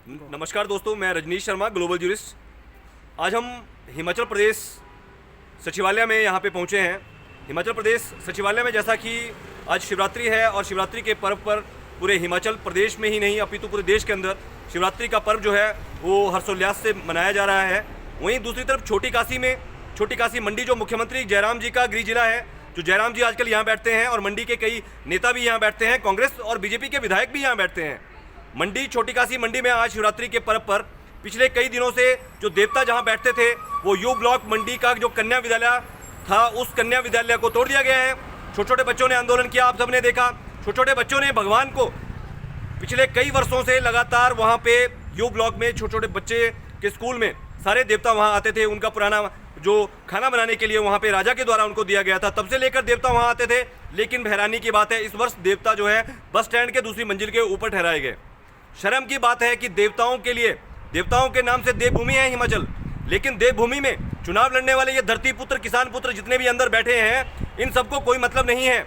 नमस्कार दोस्तों, मैं रजनीश शर्मा, ग्लोबल जूरिस्ट। आज हम हिमाचल प्रदेश सचिवालय में यहाँ पे पहुँचे हैं। हिमाचल प्रदेश सचिवालय में जैसा कि आज शिवरात्रि है और शिवरात्रि के पर्व पर पूरे हिमाचल प्रदेश में ही नहीं अपितु पूरे देश के अंदर शिवरात्रि का पर्व जो है वो हर्षोल्लास से मनाया जा रहा है। वहीं दूसरी तरफ छोटी काशी मंडी जो मुख्यमंत्री जयराम जी का गृह जिला है, जो जयराम जी आजकल यहाँ बैठते हैं और मंडी के कई नेता भी यहाँ बैठते हैं, कांग्रेस और बीजेपी के विधायक भी यहाँ बैठते हैं। मंडी छोटी काशी मंडी में आज शिवरात्रि के पर्व पर पिछले कई दिनों से जो देवता जहां बैठते थे वो यू ब्लॉक मंडी का जो कन्या विद्यालय था, उस कन्या विद्यालय को तोड़ दिया गया है। छोटे छोटे बच्चों ने आंदोलन किया, आप सबने देखा। छोटे छोटे बच्चों ने भगवान को पिछले कई वर्षों से लगातार वहां पे यू ब्लॉक में छोटे छोटे बच्चे के स्कूल में सारे देवता वहां आते थे। उनका पुराना जो खाना बनाने के लिए वहां पे राजा के द्वारा उनको दिया गया था, तब से लेकर देवता वहां आते थे। लेकिन हैरानी की बात है, इस वर्ष देवता जो है बस स्टैंड के दूसरी मंजिल के ऊपर ठहराए गए। शर्म की बात है कि देवताओं के लिए, देवताओं के नाम से देवभूमि है हिमाचल, लेकिन देवभूमि में चुनाव लड़ने वाले ये धरती पुत्र, किसान पुत्र जितने भी अंदर बैठे हैं, इन सबको कोई मतलब नहीं है।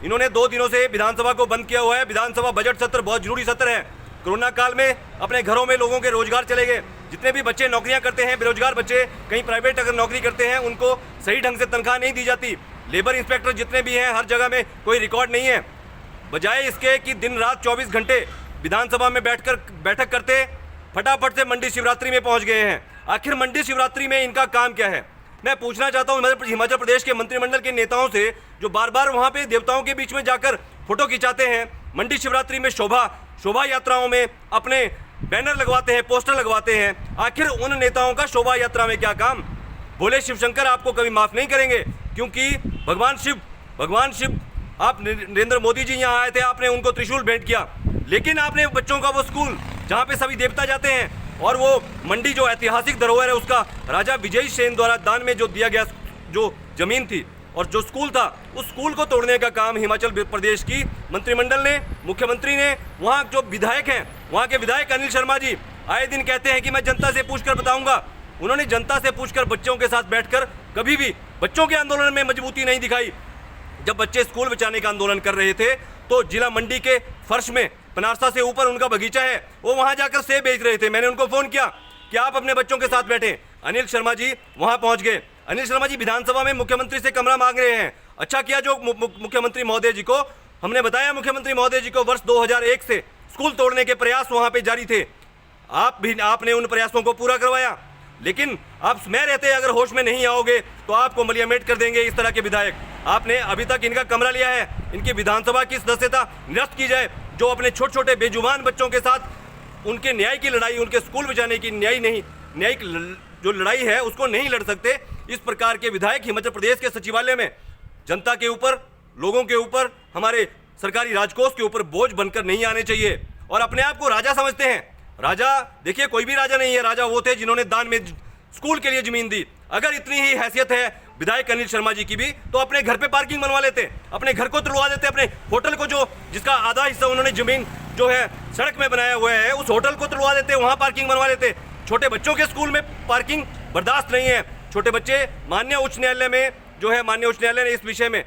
इन्होंने 2 दिनों से विधानसभा को बंद किया हुआ है। विधानसभा बजट सत्र बहुत जरूरी सत्र है। कोरोना काल में अपने घरों में लोगों के रोजगार चले गए। जितने भी बच्चे नौकरियां करते हैं, बेरोजगार बच्चे कहीं प्राइवेट अगर नौकरी करते हैं, उनको सही ढंग से तनख्वाह नहीं दी जाती। लेबर इंस्पेक्टर जितने भी हैं, हर जगह में कोई रिकॉर्ड नहीं है। बजाय इसके कि दिन रात 24 घंटे विधानसभा में बैठक करते, फटाफट से मंडी शिवरात्रि में पहुंच गए हैं। आखिर मंडी शिवरात्रि में इनका काम क्या है? मैं पूछना चाहता हूं हिमाचल प्रदेश के मंत्रिमंडल के नेताओं से, जो बार बार वहां पे देवताओं के बीच में जाकर फोटो खिंचाते हैं, मंडी शिवरात्रि में शोभा यात्राओं में अपने बैनर लगवाते हैं, पोस्टर लगवाते हैं। आखिर उन नेताओं का शोभा यात्रा में क्या काम? बोले शिवशंकर आपको कभी माफ नहीं करेंगे, क्योंकि भगवान शिव आप नरेंद्र मोदी जी यहाँ आए थे, आपने उनको त्रिशूल भेंट किया, लेकिन आपने बच्चों का वो स्कूल जहाँ पे सभी देवता जाते हैं और वो मंडी जो ऐतिहासिक धरोहर है, उसका राजा विजय सेन द्वारा दान में जो दिया गया जो जमीन थी और जो स्कूल था, उस स्कूल को तोड़ने का काम हिमाचल प्रदेश की मंत्रिमंडल ने, मुख्यमंत्री ने, वहाँ जो विधायक हैं, वहाँ के विधायक अनिल शर्मा जी आए दिन कहते हैं कि मैं जनता से पूछकर बताऊंगा। उन्होंने जनता से पूछकर बच्चों के साथ बैठकर कभी भी बच्चों के आंदोलन में मजबूती नहीं दिखाई। जब बच्चे स्कूल बचाने का आंदोलन कर रहे थे तो जिला मंडी के फर्श में पनारसा से ऊपर उनका बगीचा है, वो वहां जाकर सेब बेच रहे थे। मैंने उनको फोन किया कि आप अपने बच्चों के साथ बैठे। अनिल शर्मा जी वहां पहुंच गए। अनिल शर्मा जी विधानसभा में मुख्यमंत्री से कमरा मांग रहे हैं। अच्छा किया जो मुख्यमंत्री महोदय जी को हमने बताया, मुख्यमंत्री महोदय जी को वर्ष 2001 से स्कूल तोड़ने के प्रयास वहां पे जारी थे। आपने उन प्रयासों को पूरा करवाया, लेकिन आप मैं रहते अगर होश में नहीं आओगे तो आपको मलियामेट कर देंगे इस तरह के विधायक। आपने अभी तक इनका कमरा लिया है, इनकी विधानसभा की सदस्यता निरस्त की जाए। जो अपने छोटे छोटे बेजुबान बच्चों के साथ उनके न्याय की लड़ाई, उनके स्कूल बचाने की न्यायिक जो लड़ाई है उसको नहीं लड़ सकते, इस प्रकार के विधायक हिमाचल प्रदेश के सचिवालय में जनता के ऊपर, लोगों के ऊपर, हमारे सरकारी राजकोष के ऊपर बोझ बनकर नहीं आने चाहिए। और अपने आप को राजा समझते हैं। राजा देखिए कोई भी राजा नहीं है, राजा वो थे जिन्होंने दान में स्कूल के लिए जमीन दी। अगर इतनी ही हैसियत है विधायक अनिल शर्मा जी की भी, तो अपने घर पे पार्किंग बनवा लेते, अपने घर को तुड़वा देते, अपने होटल को जिसका आधा हिस्सा उन्होंने जमीन जो है सड़क में बनाया हुआ है, उस होटल को तुड़वा देते, वहां पार्किंग बनवा लेते। छोटे बच्चों के स्कूल में पार्किंग बर्दाश्त नहीं है। छोटे बच्चे माननीय उच्च न्यायालय में जो है, माननीय उच्च न्यायालय ने इस विषय में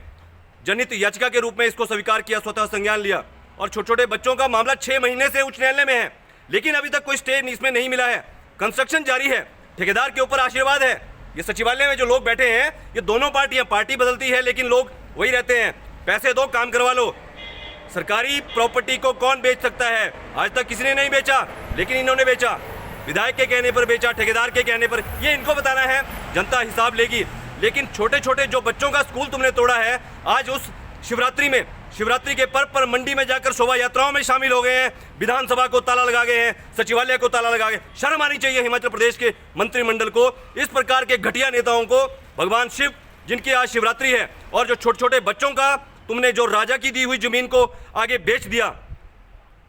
जनहित याचिका के रूप में इसको स्वीकार किया, स्वतः संज्ञान लिया। और छोटे छोटे बच्चों का मामला 6 महीने से उच्च न्यायालय में है, लेकिन अभी तक कोई स्टे इसमें नहीं मिला है। कंस्ट्रक्शन जारी है, ठेकेदार के ऊपर आशीर्वाद है। ये सचिवालय में जो लोग बैठे हैं, ये दोनों पार्टियां, पार्टी बदलती है लेकिन लोग वही रहते हैं। पैसे दो, काम करवा लो। सरकारी प्रॉपर्टी को कौन बेच सकता है? आज तक किसी ने नहीं बेचा, लेकिन इन्होंने बेचा। विधायक के कहने पर बेचा, ठेकेदार के कहने पर। ये इनको बताना है, जनता हिसाब लेगी। लेकिन छोटे छोटे जो बच्चों का स्कूल तुमने तोड़ा है, आज उस शिवरात्रि के पर्व पर मंडी में जाकर शोभा यात्राओं में शामिल हो गए हैं, विधानसभा को ताला लगा गए हैं, सचिवालय को ताला लगा गए। शर्म आनी चाहिए हिमाचल प्रदेश के मंत्रिमंडल को, इस प्रकार के घटिया नेताओं को। भगवान शिव जिनकी आज शिवरात्रि है, और जो छोटे छोटे बच्चों का तुमने जो राजा की दी हुई जमीन को आगे बेच दिया,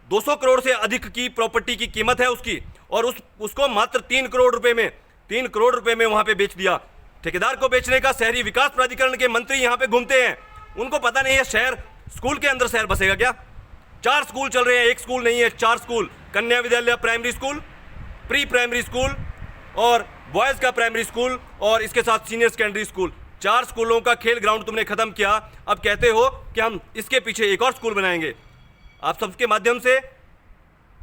200 करोड़ से अधिक की प्रॉपर्टी की कीमत है उसकी, और उसको मात्र 3 करोड़ रुपए में वहां पे बेच दिया। ठेकेदार को बेचने का शहरी विकास प्राधिकरण के मंत्री यहाँ पे घूमते हैं, उनको पता नहीं है शहर, स्कूल के अंदर शहर बसेगा क्या? 4 स्कूल चल रहे हैं, एक स्कूल नहीं है, 4 स्कूल। कन्या विद्यालय primary school, pre primary school और बॉयज़ का प्राइमरी स्कूल, और इसके साथ सीनियर सेकेंडरी स्कूल। 4 स्कूलों का खेल ग्राउंड तुमने खत्म किया। अब कहते हो कि हम इसके पीछे एक और स्कूल बनाएंगे। आप सबके माध्यम से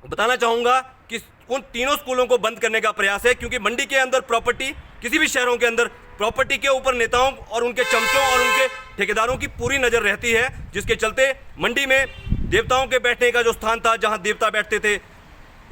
बताना चाहूंगा कि उन तीनों स्कूलों को बंद करने का प्रयास है, क्योंकि मंडी के अंदर प्रॉपर्टी, किसी भी शहरों के अंदर प्रॉपर्टी के ऊपर नेताओं और उनके चमचों और उनके ठेकेदारों की पूरी नज़र रहती है, जिसके चलते मंडी में देवताओं के बैठने का जो स्थान था, जहां देवता बैठते थे,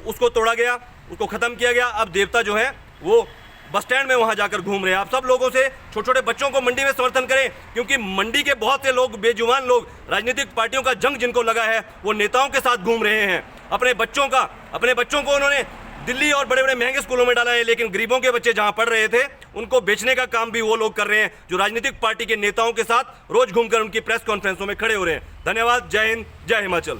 उसको तोड़ा गया, उसको ख़त्म किया गया। अब देवता जो है वो बस स्टैंड में वहां जाकर घूम रहे हैं। आप सब लोगों से, छोटे छोटे बच्चों को मंडी में समर्थन करें, क्योंकि मंडी के बहुत से लोग, बेजुबान लोग, राजनीतिक पार्टियों का जंग जिनको लगा है, वो नेताओं के साथ घूम रहे हैं। अपने बच्चों को उन्होंने दिल्ली और बड़े बड़े महंगे स्कूलों में डाला है, लेकिन गरीबों के बच्चे जहां पढ़ रहे थे उनको बेचने का काम भी वो लोग कर रहे हैं, जो राजनीतिक पार्टी के नेताओं के साथ रोज घूमकर उनकी प्रेस कॉन्फ्रेंसों में खड़े हो रहे हैं। धन्यवाद। जय हिंद, जय हिमाचल।